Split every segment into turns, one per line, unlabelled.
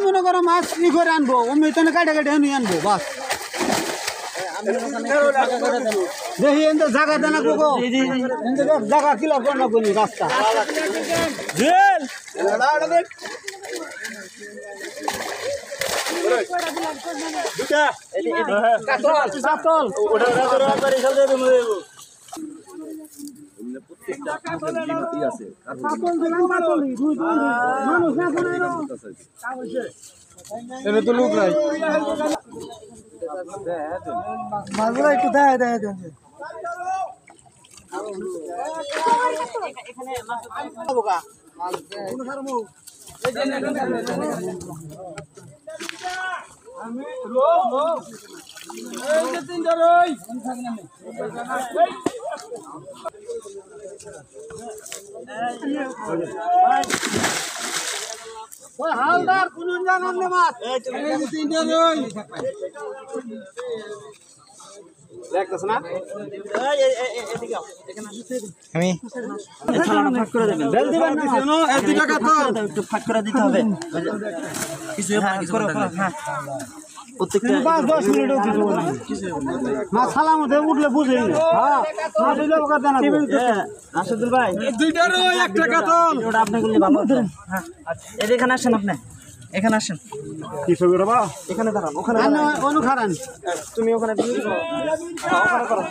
মনে করো মাছ ই করে আনবো অমনি তো কাটে কাটে এনে আনবো বাস দেখি এনতে জায়গা দেনা কোকো জায়গা কিলা করনা করি রাস্তা জেল দুটা কাতল ওটা ধরে পারি চল দে তুমি প্রত্যেকটা কাতল আছে কাতল দিলাম কাতল দুই মানুষ না কোন এনে তো লোক নাই মাছগুলো একটু দেয় দেয় দেন এখানে মাছ পাবো মাছ কোন ছাড়মু আমি লো লো এই যে তিনটা রই ওই হালদার কোন জানান না মাছ এই তিনটা রই দেখছস না এদিকে এখানে আমি থালাটা ফাঁক করে দেবেন বেল দিবেন না শুনো এই দুটো কথা একটু ফাঁক করে দিতে হবে কিছু করো হ্যাঁ প্রত্যেকটা 5-10 মিনিটও কিছু না মাছ থালার মধ্যে উঠলে বুঝেই না হ্যাঁ মাছ দিলে ওকা দেনা আসাদুল ভাই দুইটার ওই একটা কাতল ওটা আপনি করলে ভালো হ্যাঁ আচ্ছা এখানে আসেন আপনি এখানে আসেন কি ছবি বাবা এখানে দাঁড়ান ওখানে অনু খারান তুমি ওখানে ওখানে করো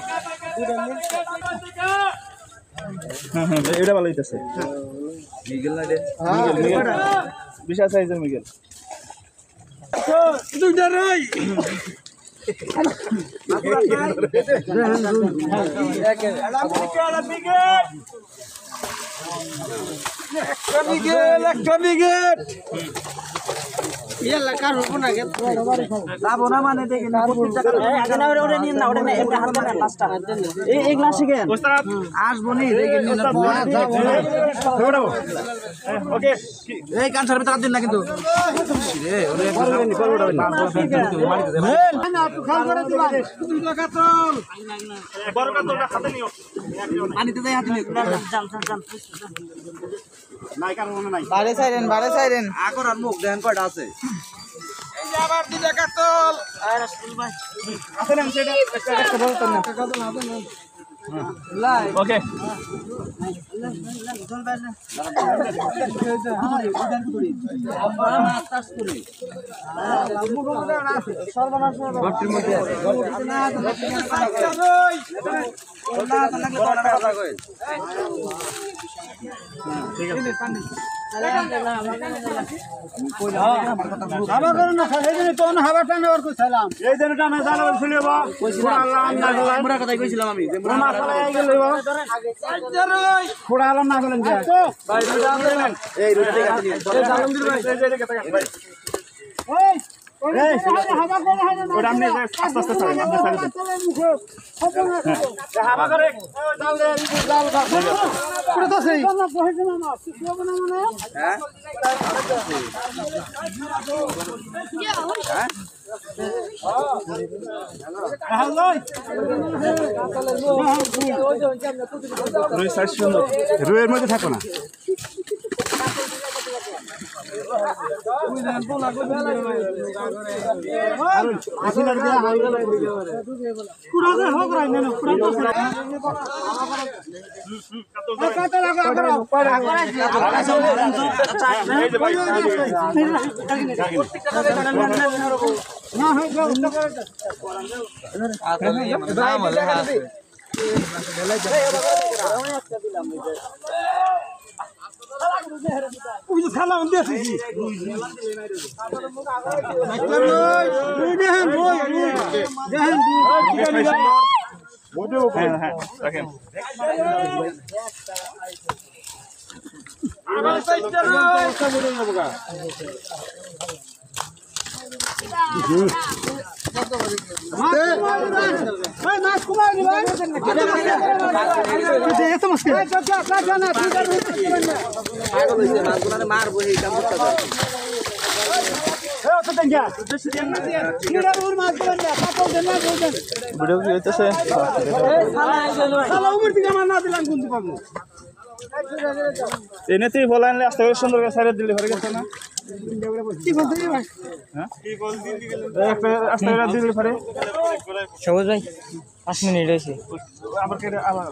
হ্যাঁ হ্যাঁ এটা ভালো হইতাছে মিগেল না রে মিগেল বিশাল সাইজের মিগেল তো দুইটা রই একটা মিগেল ইয়ালা কার হবো না গে যাবো না মানে দেখি না আগে ওরে নিন না ওরে এমনি হাত দেন পাঁচটা এই গ্লাস শিখেন ওস্তাদ আসবো নি দেখি নিন না যাবো ওকে এই কান ছাড়বে টাকা দিন না কিন্তু রে ওরে করবো না মারি দে না তুই খাল করে দিবা দুটো কাতল বড় কাতলটা হাতে নিও পানিতে যাই হাতে নিও জান নাই কারণ মনে নাই বারে সাইরেন আগর আর মুখ দেন কয়টা আছে এই যে আবার দুটা কাতল আর রাসূল ভাই আছে না সেটা একটা বলতেন না কাতল আছে না লাই ওকে ঘরটির মধ্যে আছে ঠিক আছে হাবা করো না এই জন্য তো হাবা টানে আর কইছিলাম এই জন্য টানে জানা বলছিল বা কইছিলাম আল্লাহ আল্লাহ আমরা কথাই কইছিলাম আমি যে মাছলা আই গেল বা খোড়া আলম না বলেন যে ভাই দুটো আনবেন এই রুটি ঠিক আছে এই জালমদির ভাই এই যে কথা ভাই ওই এই হাবা করে ওটা আপনি আস্তে আস্তে চালান আপনি চালান হাবা করে জাল দে জাল ভাগ পুরো তো সেই না বহে না না কি হবে না মানে হ্যাঁ রুইয়ের মধ্যে থাকো না সালাম দিয়েছি
এনেতেই বলা আনলে আস্তে করে সুন্দর করে সাইড দিলে ঘরে গেছে না হ্যাঁ একটা আস্তে করে দিলে ঘরে
সবুজ ভাই 5 মিনিট হয়েছে
আবার কেটে আবার